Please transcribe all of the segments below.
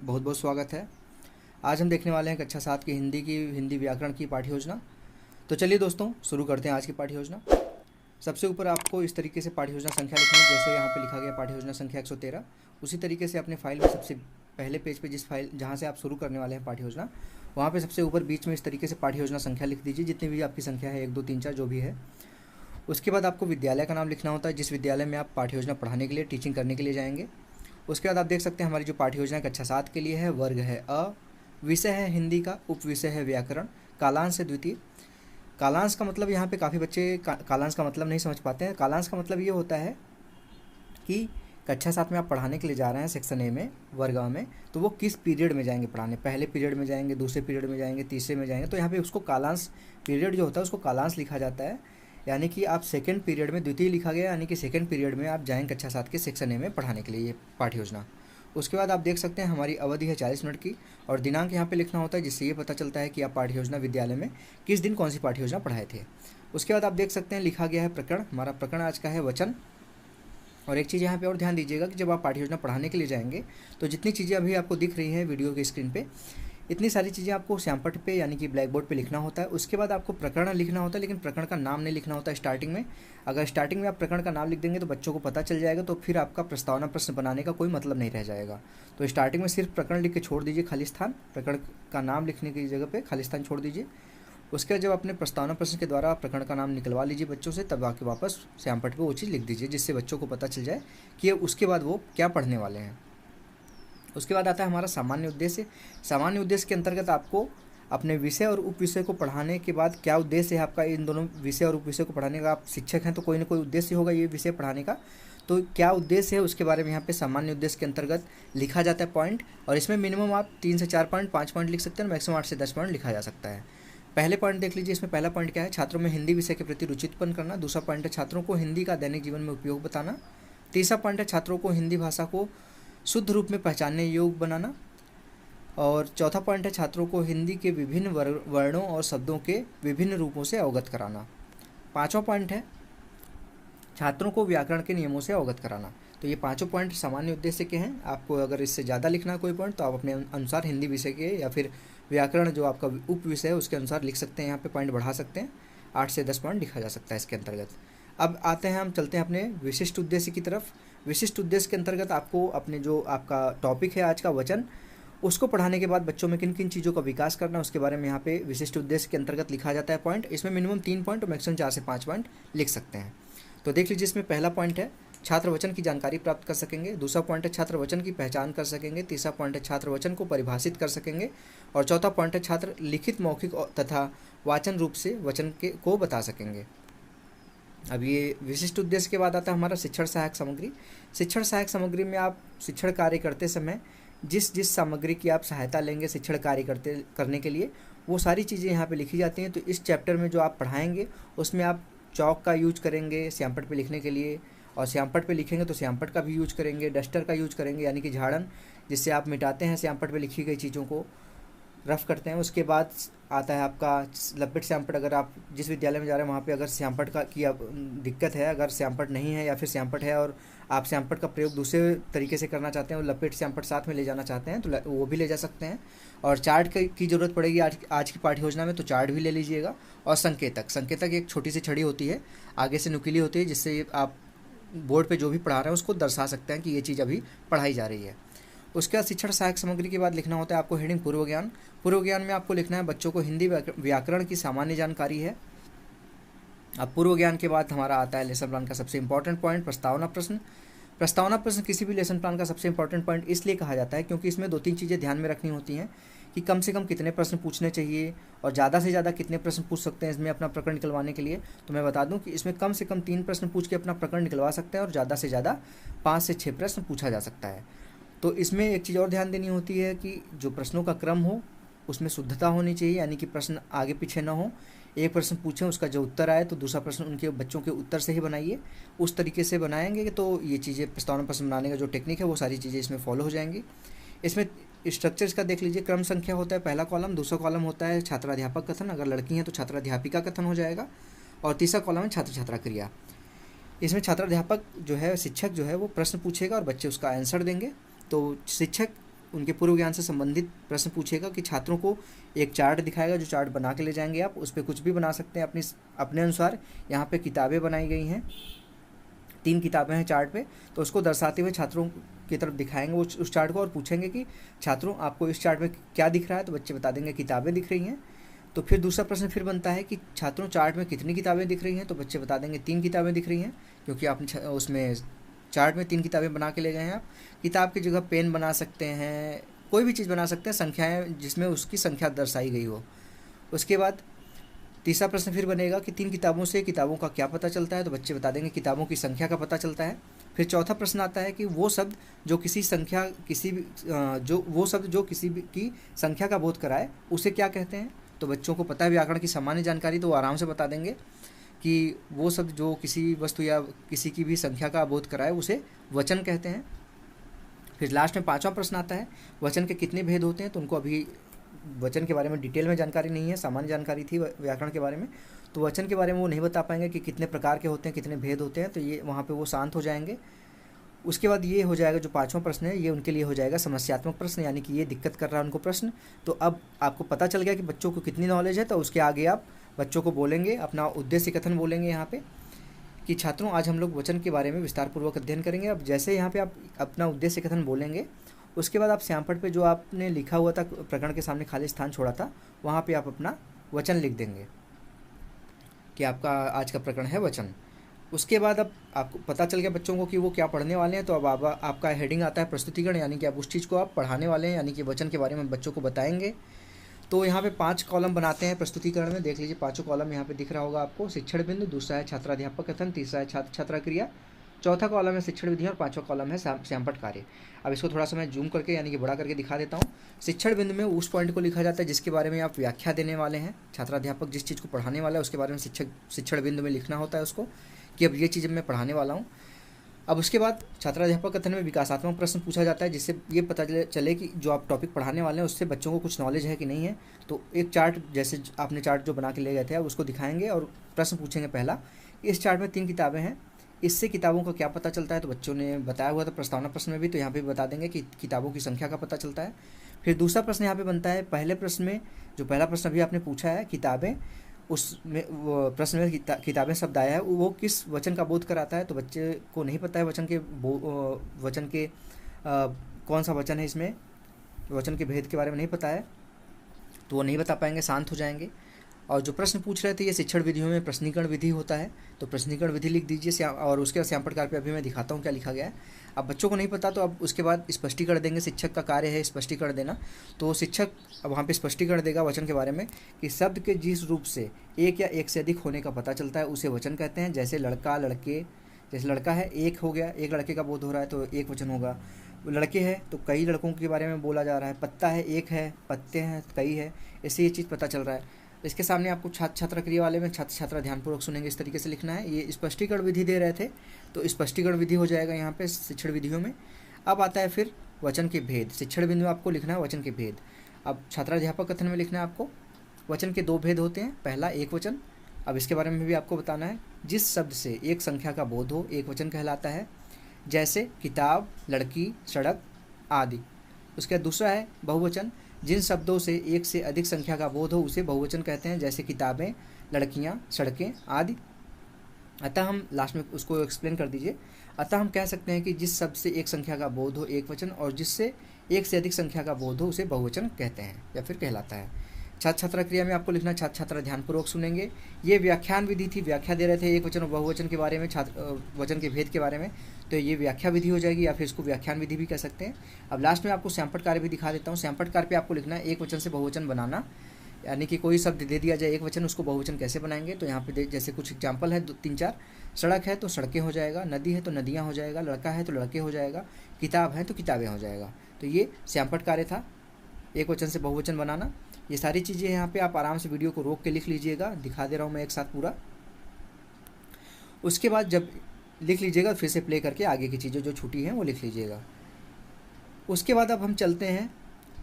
बहुत बहुत स्वागत है। आज हम देखने वाले हैं कक्षा 7 की हिंदी व्याकरण की पाठ्य योजना। तो चलिए दोस्तों, शुरू करते हैं आज की पाठ्य योजना। सबसे ऊपर आपको इस तरीके से पाठ्य योजना संख्या लिखनी है, जैसे यहाँ पे लिखा गया पाठ्य योजना संख्या 113। उसी तरीके से अपने फाइल में सबसे पहले पेज पे जिस फाइल जहाँ से आप शुरू करने वाले हैं पाठ्य योजना, वहाँ पे सबसे ऊपर बीच में इस तरीके से पाठ्य योजना संख्या लिख दीजिए, जितनी भी आपकी संख्या है, 1 2 3 4 जो भी है। उसके बाद आपको विद्यालय का नाम लिखना होता है, जिस विद्यालय में आप पाठ्य योजना पढ़ाने के लिए, टीचिंग करने के लिए जाएंगे। उसके बाद आप देख सकते हैं हमारी जो पाठ्य योजना कक्षा 7 के लिए है, वर्ग है अ, विषय है हिंदी का, उप विषय है व्याकरण, कालांश है द्वितीय। कालांश का मतलब यहाँ पे काफ़ी बच्चे कालांश का मतलब नहीं समझ पाते हैं। कालांश का मतलब ये होता है कि कक्षा 7 में आप पढ़ाने के लिए जा रहे हैं सेक्शन ए में, वर्ग अ में, तो वो किस पीरियड में जाएंगे पढ़ाने, पहले पीरियड में जाएंगे, दूसरे पीरियड में जाएंगे, तीसरे में जाएंगे, तो यहाँ पे उसको कालांश पीरियड जो होता है उसको कालांश लिखा जाता है। यानी कि आप सेकंड पीरियड में, द्वितीय लिखा गया, यानी कि सेकंड पीरियड में आप जाएंगे कक्षा 7 के सेक्शन ए में पढ़ाने के लिए ये पाठ्य योजना। उसके बाद आप देख सकते हैं हमारी अवधि है 40 मिनट की, और दिनांक यहाँ पे लिखना होता है, जिससे ये पता चलता है कि आप पाठ्य योजना विद्यालय में किस दिन कौन सी पाठ्य योजना पढ़ाए थे। उसके बाद आप देख सकते हैं लिखा गया है प्रकरण, हमारा प्रकरण आज का है वचन। और एक चीज़ यहाँ पे और ध्यान दीजिएगा कि जब आप पाठ्य योजना पढ़ाने के लिए जाएंगे तो जितनी चीज़ें अभी आपको दिख रही हैं वीडियो के स्क्रीन पे, इतनी सारी चीज़ें आपको श्यामपट्ट पे यानी कि ब्लैक बोर्ड पे लिखना होता है। उसके बाद आपको प्रकरण लिखना होता है, लेकिन प्रकरण का नाम नहीं लिखना होता है स्टार्टिंग में। अगर स्टार्टिंग में आप प्रकरण का नाम लिख देंगे तो बच्चों को पता चल जाएगा, तो फिर आपका प्रस्तावना प्रश्न बनाने का कोई मतलब नहीं रह जाएगा। तो स्टार्टिंग में सिर्फ प्रकरण लिख के छोड़ दीजिए खाली स्थान, प्रकरण का नाम लिखने की जगह पर खाली स्थान छोड़ दीजिए। उसके बाद जब अपने प्रस्तावना प्रश्न के द्वारा प्रकरण का नाम निकलवा लीजिए बच्चों से, तब आके वापस श्यामपट्ट पे वो चीज़ लिख दीजिए, जिससे बच्चों को पता चल जाए कि उसके बाद वो क्या पढ़ने वाले हैं। उसके बाद आता है हमारा सामान्य उद्देश्य। सामान्य उद्देश्य के अंतर्गत आपको अपने विषय और उप विषय को पढ़ाने के बाद क्या उद्देश्य है आपका, इन दोनों विषय और उप विषय को पढ़ाने का। आप शिक्षक हैं तो कोई ना कोई उद्देश्य होगा ये विषय पढ़ाने का, तो क्या उद्देश्य है उसके बारे में यहाँ पे सामान्य उद्देश्य के अंतर्गत लिखा जाता है पॉइंट। और इसमें मिनिमम आप 3 से 4 पॉइंट, 5 पॉइंट लिख सकते हैं, मैक्सिमम 8 से 10 पॉइंट लिखा जा सकता है। पहले पॉइंट देख लीजिए, इसमें पहला पॉइंट क्या है, छात्रों में हिंदी विषय के प्रति रुचि उत्पन्न करना। दूसरा पॉइंट है छात्रों को हिंदी का दैनिक जीवन में उपयोग बताना। तीसरा पॉइंट है छात्रों को हिंदी भाषा को शुद्ध रूप में पहचानने योग्य बनाना। और चौथा पॉइंट है छात्रों को हिंदी के विभिन्न वर्णों और शब्दों के विभिन्न रूपों से अवगत कराना। पाँचवा पॉइंट है छात्रों को व्याकरण के नियमों से अवगत कराना। तो ये पांचों पॉइंट सामान्य उद्देश्य के हैं। आपको अगर इससे ज़्यादा लिखना है कोई पॉइंट तो आप अपने अनुसार हिंदी विषय के या फिर व्याकरण जो आपका उप विषय है उसके अनुसार लिख सकते हैं, यहाँ पे पॉइंट बढ़ा सकते हैं, 8 से 10 पॉइंट लिखा जा सकता है इसके अंतर्गत। अब आते हैं, हम चलते हैं अपने विशिष्ट उद्देश्य की तरफ। विशिष्ट उद्देश्य के अंतर्गत आपको अपने जो आपका टॉपिक है आज का वचन, उसको पढ़ाने के बाद बच्चों में किन किन चीज़ों का विकास करना उसके बारे में यहाँ पे विशिष्ट उद्देश्य के अंतर्गत लिखा जाता है पॉइंट। इसमें मिनिमम 3 पॉइंट और मैक्सिमम 4 से 5 पॉइंट लिख सकते हैं। तो देख लीजिए, इसमें पहला पॉइंट है छात्र वचन की जानकारी प्राप्त कर सकेंगे। दूसरा पॉइंट है छात्र वचन की पहचान कर सकेंगे। तीसरा पॉइंट है छात्र वचन को परिभाषित कर सकेंगे। और चौथा पॉइंट है छात्र लिखित, मौखिक तथा वाचन रूप से वचन को बता सकेंगे। अब ये विशिष्ट उद्देश्य के बाद आता है हमारा शिक्षण सहायक सामग्री। शिक्षण सहायक सामग्री में आप शिक्षण कार्य करते समय जिस सामग्री की आप सहायता लेंगे शिक्षण कार्य करने के लिए, वो सारी चीज़ें यहाँ पे लिखी जाती हैं। तो इस चैप्टर में जो आप पढ़ाएंगे उसमें आप चौक का यूज करेंगे श्यामपट्ट पे लिखने के लिए, और श्यामपट्ट पे लिखेंगे तो श्यामपट्ट का भी यूज करेंगे, डस्टर का यूज करेंगे यानी कि झाड़न, जिससे आप मिटाते हैं श्यामपट्ट पे लिखी गई चीज़ों को, रफ करते हैं। उसके बाद आता है आपका लपेट श्यामपट्ट। अगर आप जिस विद्यालय में जा रहे हैं वहाँ पे अगर श्यामपट्ट की दिक्कत है, अगर श्यामपट्ट नहीं है या फिर श्यामपट्ट है और आप श्यामपट्ट का प्रयोग दूसरे तरीके से करना चाहते हैं और लपेट श्यामपट्ट साथ में ले जाना चाहते हैं तो वो भी ले जा सकते हैं। और चार्ट की ज़रूरत पड़ेगी आज की पाठ्य योजना में, तो चार्ट भी ले लीजिएगा। और संकेतक एक छोटी सी छड़ी होती है, आगे से नुकीली होती है, जिससे आप बोर्ड पे जो भी पढ़ा रहे हैं उसको दर्शा सकते हैं कि ये चीज़ अभी पढ़ाई जा रही है। उसके बाद शिक्षण सहायक सामग्री के बाद लिखना होता है आपको हेडिंग पूर्व ज्ञान। पूर्व ज्ञान में आपको लिखना है बच्चों को हिंदी व्याकरण की सामान्य जानकारी है। अब पूर्व ज्ञान के बाद हमारा आता है लेसन प्लान का सबसे इंपॉर्टेंट पॉइंट, प्रस्तावना प्रश्न। प्रस्तावना प्रश्न किसी भी लेसन प्लान का सबसे इंपॉर्टेंट पॉइंट इसलिए कहा जाता है क्योंकि इसमें 2-3 चीज़ें ध्यान में रखनी होती हैं कि कम से कम कितने प्रश्न पूछने चाहिए और ज़्यादा से ज़्यादा कितने प्रश्न पूछ सकते हैं इसमें अपना प्रकरण निकलवाने के लिए। तो मैं बता दूं कि इसमें कम से कम 3 प्रश्न पूछ के अपना प्रकरण निकलवा सकते हैं और ज़्यादा से ज़्यादा 5 से 6 प्रश्न पूछा जा सकता है। तो इसमें एक चीज़ और ध्यान देनी होती है कि जो प्रश्नों का क्रम हो उसमें शुद्धता होनी चाहिए, यानी कि प्रश्न आगे पीछे ना हो। एक प्रश्न पूछें, उसका जो उत्तर आए तो दूसरा प्रश्न उनके बच्चों के उत्तर से ही बनाइए। उस तरीके से बनाएंगे तो ये चीज़ें प्रस्तावना प्रश्न बनाने का जो टेक्निक है वो सारी चीज़ें इसमें फॉलो हो जाएंगी। इसमें स्ट्रक्चर इसका देख लीजिए, क्रम संख्या होता है पहला कॉलम, दूसरा कॉलम होता है छात्राध्यापक कथन, अगर लड़की हैं तो छात्राध्यापिका कथन हो जाएगा, और तीसरा कॉलम है छात्र छात्रा क्रिया। इसमें छात्राध्यापक जो है, शिक्षक जो है वो प्रश्न पूछेगा और बच्चे उसका आंसर देंगे। तो शिक्षक उनके पूर्व ज्ञान से संबंधित प्रश्न पूछेगा कि छात्रों को एक चार्ट दिखाएगा, जो चार्ट बना के ले जाएंगे आप, उस पर कुछ भी बना सकते हैं अपने अनुसार। यहाँ पे किताबें बनाई गई हैं, 3 किताबें हैं चार्ट पे, तो उसको दर्शाते हुए छात्रों की तरफ दिखाएंगे उस चार्ट को और पूछेंगे कि छात्रों आपको इस चार्ट में क्या दिख रहा है, तो बच्चे बता देंगे किताबें दिख रही हैं। तो फिर दूसरा प्रश्न फिर बनता है कि छात्रों चार्ट में कितनी किताबें दिख रही हैं, तो बच्चे बता देंगे 3 किताबें दिख रही हैं, क्योंकि आपने उसमें चार्ट में 3 किताबें बना के ले गए हैं। आप किताब की जगह पेन बना सकते हैं, कोई भी चीज़ बना सकते हैं, संख्याएं जिसमें उसकी संख्या दर्शाई गई हो। उसके बाद तीसरा प्रश्न फिर बनेगा कि 3 किताबों से किताबों का क्या पता चलता है, तो बच्चे बता देंगे किताबों की संख्या का पता चलता है। फिर चौथा प्रश्न आता है कि वो शब्द जो किसी भी की संख्या का बोध कराए उसे क्या कहते हैं। तो बच्चों को पता है व्याकरण की सामान्य जानकारी, तो वो आराम से बता देंगे कि वो शब्द जो किसी वस्तु या किसी की भी संख्या का बोध कराए उसे वचन कहते हैं। फिर लास्ट में 5वां प्रश्न आता है वचन के कितने भेद होते हैं, तो उनको अभी वचन के बारे में डिटेल में जानकारी नहीं है, सामान्य जानकारी थी व्याकरण के बारे में, तो वचन के बारे में वो नहीं बता पाएंगे कि कितने प्रकार के होते हैं, कितने भेद होते हैं, तो ये वहाँ पे वो शांत हो जाएंगे। उसके बाद ये हो जाएगा जो 5वां प्रश्न है, ये उनके लिए हो जाएगा समस्यात्मक प्रश्न, यानी कि ये दिक्कत कर रहा है उनको प्रश्न। तो अब आपको पता चल गया कि बच्चों को कितनी नॉलेज है, तो उसके आगे आप बच्चों को बोलेंगे, अपना उद्देश्य कथन बोलेंगे यहाँ पे कि छात्रों आज हम लोग वचन के बारे में विस्तारपूर्वक अध्ययन करेंगे। अब जैसे यहाँ पे आप अपना उद्देश्य कथन बोलेंगे, उसके बाद आप श्यामपट्ट पे जो आपने लिखा हुआ था, प्रकरण के सामने खाली स्थान छोड़ा था, वहाँ पे आप अपना वचन लिख देंगे कि आपका आज का प्रकरण है वचन। उसके बाद अब आपको पता चल गया बच्चों को कि वो क्या पढ़ने वाले हैं, तो अब आपका हेडिंग आता है प्रस्तुतिकरण, यानी कि आप उस चीज़ को आप पढ़ाने वाले हैं, यानी कि वचन के बारे में बच्चों को बताएंगे। तो यहाँ पे 5 कॉलम बनाते हैं प्रस्तुतिकरण में, देख लीजिए 5 कॉलम यहाँ पे दिख रहा होगा आपको। शिक्षण बिंदु, दूसरा है छात्राध्यापक कथन, तीसरा है छात्र छात्रा क्रिया, चौथा कॉलम है शिक्षण विधि और 5वां कॉलम है श्यामपट्ट कार्य। अब इसको थोड़ा सा मैं जूम करके यानी कि बड़ा करके दिखा देता हूँ। शिक्षण बिंदु में उस पॉइंट को लिखा जाता है जिसके बारे में आप व्याख्या देने वाले हैं, छात्राध्यापक जिस चीज़ को पढ़ाने वाला है उसके बारे में शिक्षण बिंदु में लिखना होता है उसको, कि अब ये चीज़ मैं पढ़ाने वाला हूँ। अब उसके बाद छात्राध्यापक कथन में विकासात्मक प्रश्न पूछा जाता है, जिससे ये पता चले कि जो आप टॉपिक पढ़ाने वाले हैं उससे बच्चों को कुछ नॉलेज है कि नहीं है। तो एक चार्ट, जैसे आपने चार्ट जो बना के ले गए थे, अब उसको दिखाएंगे और प्रश्न पूछेंगे। पहला, इस चार्ट में 3 किताबें हैं, इससे किताबों का क्या पता चलता है, तो बच्चों ने बताया हुआ था प्रस्तावना प्रश्न में भी, तो यहाँ पे बता देंगे कि किताबों की संख्या का पता चलता है। फिर दूसरा प्रश्न यहाँ पे बनता है, पहले प्रश्न में जो पहला प्रश्न अभी आपने पूछा है किताबें, उसमें वो प्रश्न में किताबें शब्द आया है, वो किस वचन का बोध कराता है। तो बच्चे को नहीं पता है वचन के कौन सा वचन है, इसमें वचन के भेद के बारे में नहीं पता है, तो वो नहीं बता पाएंगे, शांत हो जाएंगे। और जो प्रश्न पूछ रहे थे ये शिक्षण विधियों में प्रश्नीकरण विधि होता है, तो प्रश्नीकरण विधि लिख दीजिए और उसके बाद श्यामपट्ट कार्य पे अभी मैं दिखाता हूँ क्या लिखा गया है। अब बच्चों को नहीं पता, तो अब उसके बाद स्पष्टीकरण देंगे, शिक्षक का कार्य है स्पष्टीकरण देना। तो शिक्षक अब वहाँ पे स्पष्टीकरण देगा वचन के बारे में कि शब्द के जिस रूप से एक या एक से अधिक होने का पता चलता है उसे वचन कहते हैं। जैसे लड़का, लड़के, जैसे लड़का है एक हो गया, एक लड़के का बोध हो रहा है तो एक वचन होगा। लड़के हैं तो कई लड़कों के बारे में बोला जा रहा है, पत्ता है एक है, पत्ते हैं कई है, इससे ये चीज़ पता चल रहा है। इसके सामने आपको छात्र छात्रा क्रिया वाले में छात्र छात्रा ध्यानपूर्वक सुनेंगे, इस तरीके से लिखना है। ये स्पष्टीकरण विधि दे रहे थे, तो स्पष्टीकरण विधि हो जाएगा यहाँ पे शिक्षण विधियों में। अब आता है फिर वचन के भेद, शिक्षण बिंदु में आपको लिखना है वचन के भेद। अब छात्राध्यापक कथन में लिखना है आपको वचन के 2 भेद होते हैं, पहला एक वचन, अब इसके बारे में भी आपको बताना है। जिस शब्द से एक संख्या का बोध हो एक वचन कहलाता है, जैसे किताब, लड़की, सड़क आदि। उसके बाद दूसरा है बहुवचन, जिन शब्दों से एक से अधिक संख्या का बोध हो उसे बहुवचन कहते हैं, जैसे किताबें, लड़कियां, सड़कें आदि। अतः हम लास्ट में उसको एक्सप्लेन कर दीजिए। अतः हम कह सकते हैं कि जिस शब्द से एक संख्या का बोध हो एक वचन और जिससे एक से अधिक संख्या का बोध हो उसे बहुवचन कहते हैं या फिर कहलाता है। छात्र छात्रा क्रिया में आपको लिखना, छात्र छात्रा ध्यानपूर्वक सुनेंगे। ये व्याख्यान विधि थी, व्याख्या दे रहे थे एक वचन और बहुवचन के बारे में, वचन के भेद के बारे में, तो ये व्याख्या विधि हो जाएगी या फिर इसको व्याख्यान विधि भी कह सकते हैं। अब लास्ट में आपको श्यामपट्ट कार्य भी दिखा देता हूँ। श्यामपट्ट कार्य पे आपको लिखना है एक वचन से बहुवचन बनाना, यानी कि कोई शब्द दे दिया जाए एक वचन, उसको बहुवचन कैसे बनाएंगे। तो यहाँ पे जैसे कुछ एग्जाम्पल है 2-3-4, सड़क है तो सड़कें हो जाएगा, नदी है तो नदियाँ हो जाएगा, लड़का है तो लड़के हो जाएगा, किताब है तो किताबें हो जाएगा। तो ये श्यामपट्ट कार्य था, एक वचन से बहुवचन बनाना। ये सारी चीज़ें यहाँ पे आप आराम से वीडियो को रोक के लिख लीजिएगा, दिखा दे रहा हूँ मैं एक साथ पूरा। उसके बाद जब लिख लीजिएगा फिर से प्ले करके आगे की चीज़ें जो छूटी हैं वो लिख लीजिएगा। उसके बाद अब हम चलते हैं,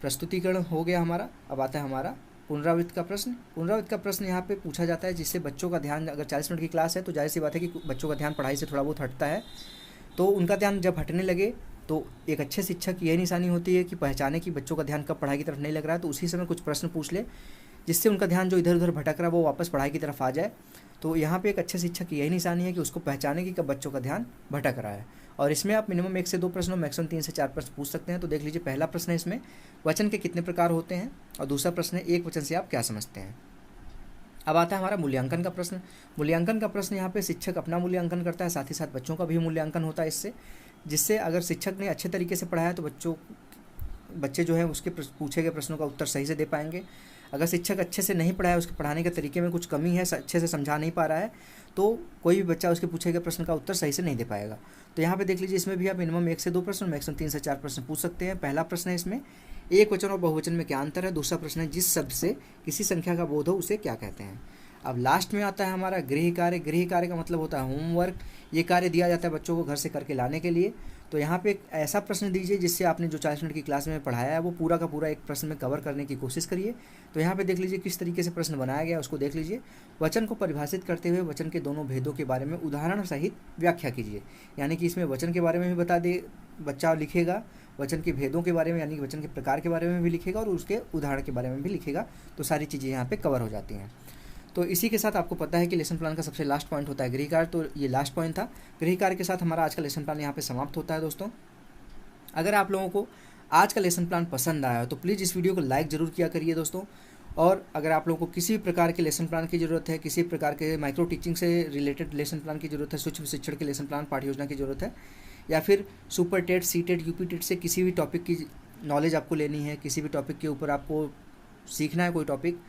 प्रस्तुतिकरण हो गया हमारा। अब आता है हमारा पुनरावृत्त का प्रश्न। पुनरावृत्त का प्रश्न यहाँ पे पूछा जाता है जिससे बच्चों का ध्यान, अगर 40 मिनट की क्लास है तो जाहिर सी बात है कि बच्चों का ध्यान पढ़ाई से थोड़ा बहुत हटता है, तो उनका ध्यान जब हटने लगे तो एक अच्छे शिक्षक की यही निशानी होती है कि पहचाने कि बच्चों का ध्यान कब पढ़ाई की तरफ नहीं लग रहा है, तो उसी समय कुछ प्रश्न पूछ ले जिससे उनका ध्यान जो इधर उधर भटक रहा है वो वापस पढ़ाई की तरफ आ जाए। तो यहाँ पे एक अच्छे शिक्षक की यही निशानी है कि उसको पहचाने कि कब बच्चों का ध्यान भटक रहा है। और इसमें आप मिनिमम 1 से 2 प्रश्न, मैक्सिमम 3 से 4 प्रश्न पूछ सकते हैं। तो देख लीजिए, पहला प्रश्न है इसमें, वचन के कितने प्रकार होते हैं, और दूसरा प्रश्न है, एक वचन से आप क्या समझते हैं। अब आता है हमारा मूल्यांकन का प्रश्न। मूल्यांकन का प्रश्न यहाँ पे शिक्षक अपना मूल्यांकन करता है, साथ ही साथ बच्चों का भी मूल्यांकन होता है इससे, जिससे अगर शिक्षक ने अच्छे तरीके से पढ़ाया तो बच्चे जो है उसके पूछे गए प्रश्नों का उत्तर सही से दे पाएंगे। अगर शिक्षक अच्छे से नहीं पढ़ाया, उसके पढ़ाने के तरीके में कुछ कमी है, अच्छे से समझा नहीं पा रहा है, तो कोई भी बच्चा उसके पूछे गए प्रश्न का उत्तर सही से नहीं दे पाएगा। तो यहाँ पे देख लीजिए, इसमें भी आप मिनिमम 1 से 2 प्रश्न, मैक्सिमम 3 से 4 प्रश्न पूछ सकते हैं। पहला प्रश्न है इसमें, एक वचन और बहुवचन में क्या अंतर है। दूसरा प्रश्न है, जिस शब्द से किसी संख्या का बोध हो उसे क्या कहते हैं। अब लास्ट में आता है हमारा गृह कार्य। गृह कार्य का मतलब होता है होमवर्क। ये कार्य दिया जाता है बच्चों को घर से करके लाने के लिए। तो यहाँ पे एक ऐसा प्रश्न दीजिए जिससे आपने जो 40 मिनट की क्लास में पढ़ाया है वो पूरा का पूरा एक प्रश्न में कवर करने की कोशिश करिए। तो यहाँ पे देख लीजिए किस तरीके से प्रश्न बनाया गया, उसको देख लीजिए। वचन को परिभाषित करते हुए वचन के दोनों भेदों के बारे में उदाहरण सहित व्याख्या कीजिए। यानी कि इसमें वचन के बारे में भी बता दे, बच्चा लिखेगा, वचन के भेदों के बारे में यानी कि वचन के प्रकार के बारे में भी लिखेगा, और उसके उदाहरण के बारे में भी लिखेगा। तो सारी चीज़ें यहाँ पे कवर हो जाती हैं। तो इसी के साथ आपको पता है कि लेसन प्लान का सबसे लास्ट पॉइंट होता है गृह कार्य। तो ये लास्ट पॉइंट था। गृह कार्य के साथ हमारा आज का लेसन प्लान यहाँ पे समाप्त होता है। दोस्तों, अगर आप लोगों को आज का लेसन प्लान पसंद आया तो प्लीज़ इस वीडियो को लाइक ज़रूर किया करिए दोस्तों। और अगर आप लोगों को किसी भी प्रकार के लेसन प्लान की ज़रूरत है, किसी प्रकार के माइक्रो टीचिंग से रिलेटेड लेसन प्लान की ज़रूरत है, सूक्ष्म शिक्षण के लेसन प्लान पाठ्य योजना की ज़रूरत है, या फिर super TET, C TET, UP TET से किसी भी टॉपिक की नॉलेज आपको लेनी है, किसी भी टॉपिक के ऊपर आपको सीखना है कोई टॉपिक,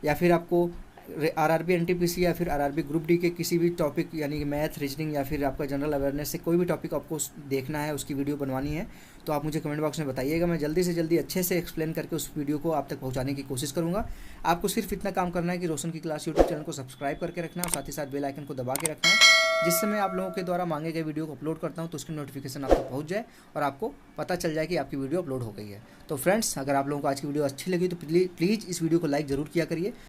या फिर आपको आरआरबी एनटीपीसी या फिर आरआरबी ग्रुप डी के किसी भी टॉपिक यानी कि मैथ, रीजनिंग या फिर आपका जनरल अवेयरनेस से कोई भी टॉपिक आपको देखना है, उसकी वीडियो बनवानी है, तो आप मुझे कमेंट बॉक्स में बताइएगा। मैं जल्दी से जल्दी अच्छे से एक्सप्लेन करके उस वीडियो को आप तक पहुंचाने की कोशिश करूंगा। आपको सिर्फ इतना काम करना है कि रोशन की क्लास यूट्यूब चैनल को सब्सक्राइब करके रखना है, और साथ ही साथ बेल आइकन को दबा के रखना है, जिस समय आप लोगों के द्वारा मांगे गए वीडियो को अपलोड करता हूं तो उसकी नोटिफिकेशन आप तक पहुंच जाए और आपको पता चल जाए कि आपकी वीडियो अपलोड हो गई है। तो फ्रेंड्स, अगर आप लोगों को आज की वीडियो अच्छी लगी तो प्लीज़ इस वीडियो को लाइक ज़रूर किया करिए।